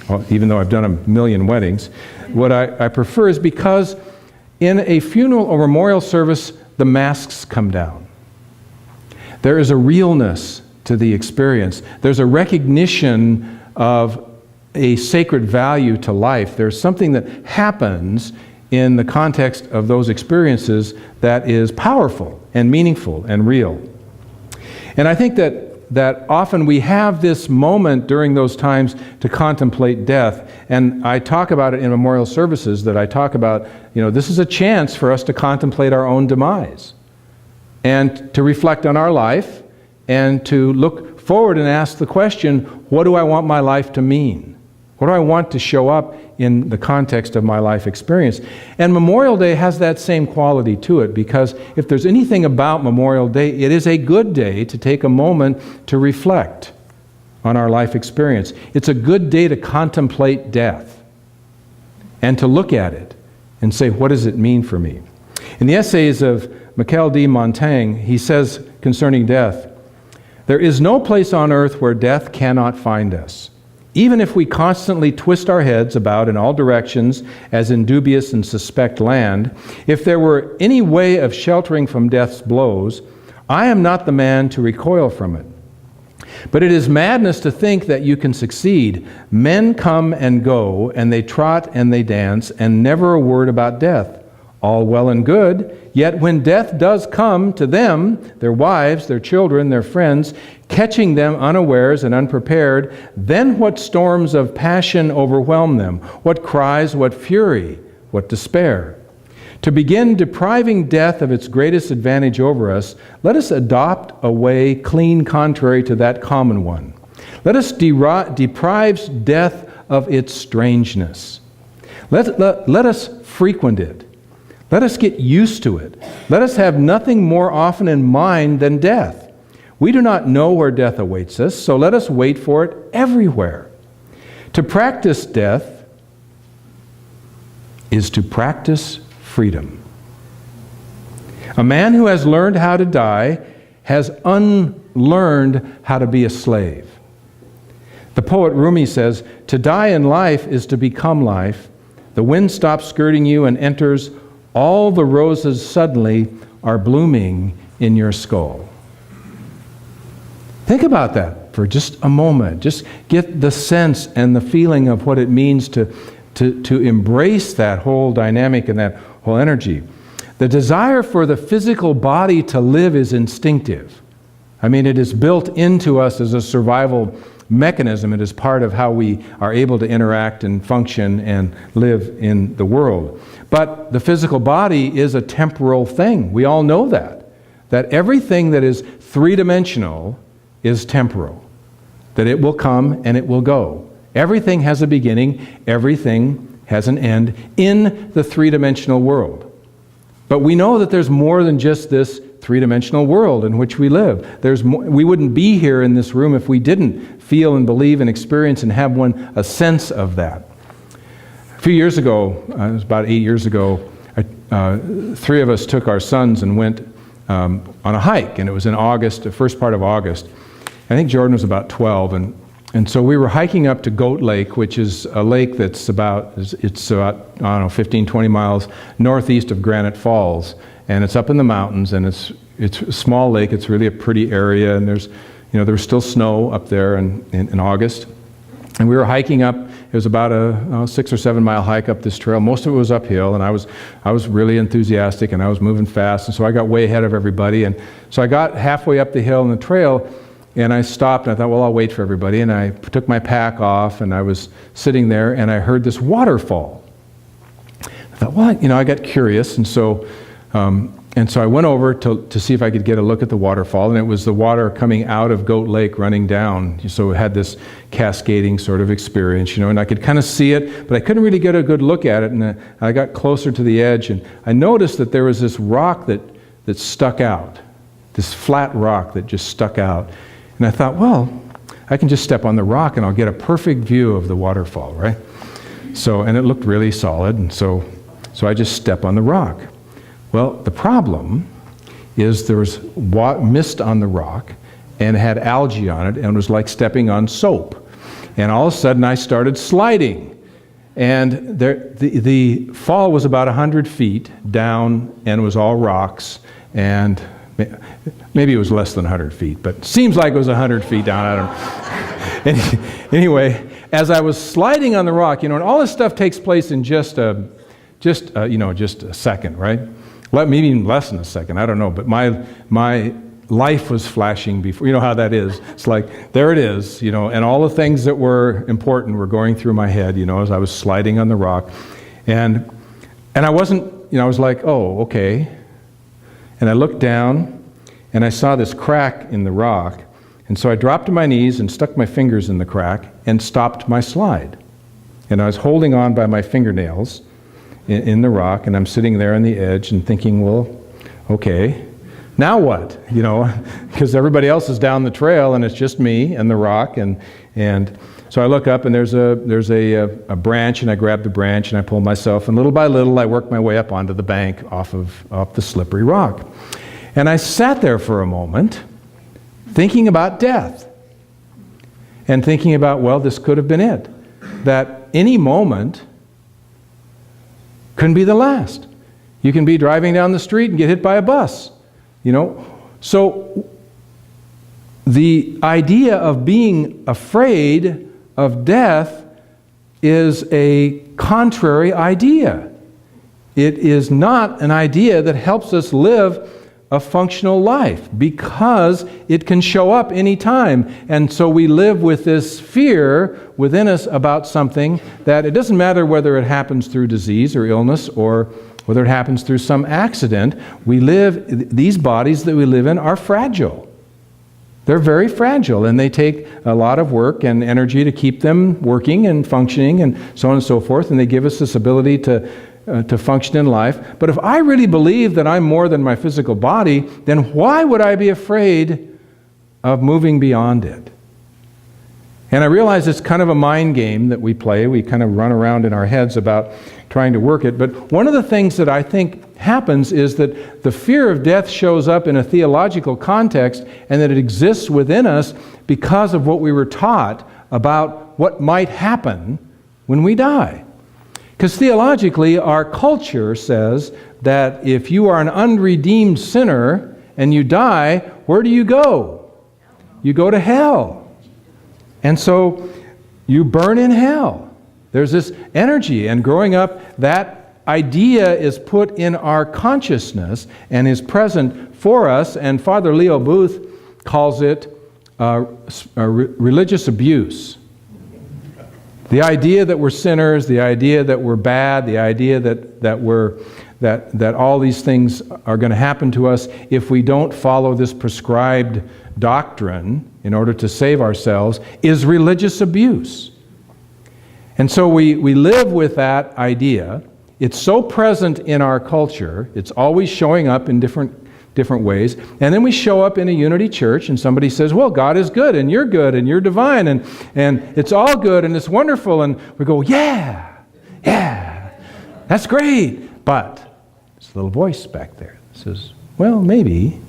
well, even though I've done a million weddings. What I prefer is because in a funeral or memorial service, the masks come down. There is a realness to the experience. There's a recognition of a sacred value to life. There's something that happens in the context of those experiences that is powerful and meaningful and real. And I think that often we have this moment during those times to contemplate death. And I talk about it in memorial services, that I talk about, this is a chance for us to contemplate our own demise and to reflect on our life and to look forward and ask the question, what do I want my life to mean? What do I want to show up in the context of my life experience? And Memorial Day has that same quality to it, because if there's anything about Memorial Day, it is a good day to take a moment to reflect on our life experience. It's a good day to contemplate death and to look at it and say, what does it mean for me? In the essays of Michel de Montaigne, he says concerning death, there is no place on earth where death cannot find us. Even if we constantly twist our heads about in all directions as in dubious and suspect land, if there were any way of sheltering from death's blows, I am not the man to recoil from it. But it is madness to think that you can succeed. Men come and go, and they trot and they dance, and never a word about death. All well and good, yet when death does come to them, their wives, their children, their friends, catching them unawares and unprepared, then what storms of passion overwhelm them? What cries, what fury, what despair? To begin depriving death of its greatest advantage over us, let us adopt a way clean contrary to that common one. Let us deprive death of its strangeness. Let us frequent it. Let us get used to it. Let us have nothing more often in mind than death. We do not know where death awaits us, so let us wait for it everywhere. To practice death is to practice freedom. A man who has learned how to die has unlearned how to be a slave. The poet Rumi says, to die in life is to become life. The wind stops skirting you and enters. All the roses suddenly are blooming in your skull. Think about that for just a moment. Just get the sense and the feeling of what it means to embrace that whole dynamic and that whole energy. The desire for the physical body to live is instinctive. I mean, it is built into us as a survival mechanism. It is part of how we are able to interact and function and live in the world. But the physical body is a temporal thing. We all know that everything that is three-dimensional is temporal, that it will come and it will go. Everything has a beginning, everything has an end in the three-dimensional world. But we know that there's more than just this three-dimensional world in which we live. There's more. We wouldn't be here in this room if we didn't feel and believe and experience and have a sense of that. A few years ago, it was about 8 years ago, three of us took our sons and went on a hike, and it was in August, the first part of August. I think Jordan was about 12, and so we were hiking up to Goat Lake, which is a lake that's about 15, 20 miles northeast of Granite Falls, and it's up in the mountains, and it's a small lake. It's really a pretty area, and there was still snow up there in August. And we were hiking up. It was about a 6 or 7 mile hike up this trail. Most of it was uphill, and I was really enthusiastic, and I was moving fast, and so I got way ahead of everybody. And so I got halfway up the hill and the trail, and I stopped, and I thought, well, I'll wait for everybody. And I took my pack off, and I was sitting there, and I heard this waterfall. I thought, well, I got curious, and so I went over to see if I could get a look at the waterfall, and it was the water coming out of Goat Lake running down. So it had this cascading sort of experience, and I could kind of see it, but I couldn't really get a good look at it. And I got closer to the edge, and I noticed that there was this rock that stuck out, this flat rock that just stuck out. And I thought, well, I can just step on the rock and I'll get a perfect view of the waterfall, right? And it looked really solid, and so I just step on the rock. Well, the problem is there was mist on the rock, and it had algae on it, and it was like stepping on soap. And all of a sudden I started sliding. And the fall was about 100 feet down, and it was all rocks. And maybe it was less than 100 feet, but it seems like it was 100 feet down. I don't know. Anyway, as I was sliding on the rock, and all this stuff takes place in just a second, right? Maybe even less than a second. I don't know. But my life was flashing before. You know how that is. It's like, there it is, and all the things that were important were going through my head, as I was sliding on the rock. And I wasn't, I was like, oh, okay. And I looked down, and I saw this crack in the rock. And so I dropped to my knees and stuck my fingers in the crack and stopped my slide. And I was holding on by my fingernails in the rock, and I'm sitting there on the edge and thinking, well, okay, now what? Because everybody else is down the trail, and it's just me and the rock. And so I look up, and there's a branch, and I grab the branch, and I pull myself, and little by little, I work my way up onto the bank off the slippery rock. And I sat there for a moment, thinking about death, and thinking about, well, this could have been it. That any moment couldn't be the last. You can be driving down the street and get hit by a bus, So the idea of being afraid of death is a contrary idea. It is not an idea that helps us live a functional life, because it can show up anytime. And so we live with this fear within us about something that it doesn't matter whether it happens through disease or illness or whether it happens through some accident. These bodies that we live in are fragile. They're very fragile, and they take a lot of work and energy to keep them working and functioning and so on and so forth, and they give us this ability to function in life. But if I really believe that I'm more than my physical body, then why would I be afraid of moving beyond it? And I realize it's kind of a mind game that we play. We kind of run around in our heads about trying to work it. But one of the things that I think happens is that the fear of death shows up in a theological context, and that it exists within us because of what we were taught about what might happen when we die. Because theologically, our culture says that if you are an unredeemed sinner and you die, where do you go? You go to hell. And so you burn in hell. There's this energy, and growing up, that idea is put in our consciousness and is present for us, and Father Leo Booth calls it religious abuse. The idea that we're sinners, the idea that we're bad, the idea that all these things are going to happen to us if we don't follow this prescribed doctrine in order to save ourselves is religious abuse. And so we live with that idea. It's so present in our culture. It's always showing up in different ways. And then we show up in a Unity church, and somebody says, well, God is good, and you're divine, and it's all good, and it's wonderful. And we go, yeah, that's great. But there's a little voice back there that says, well, maybe.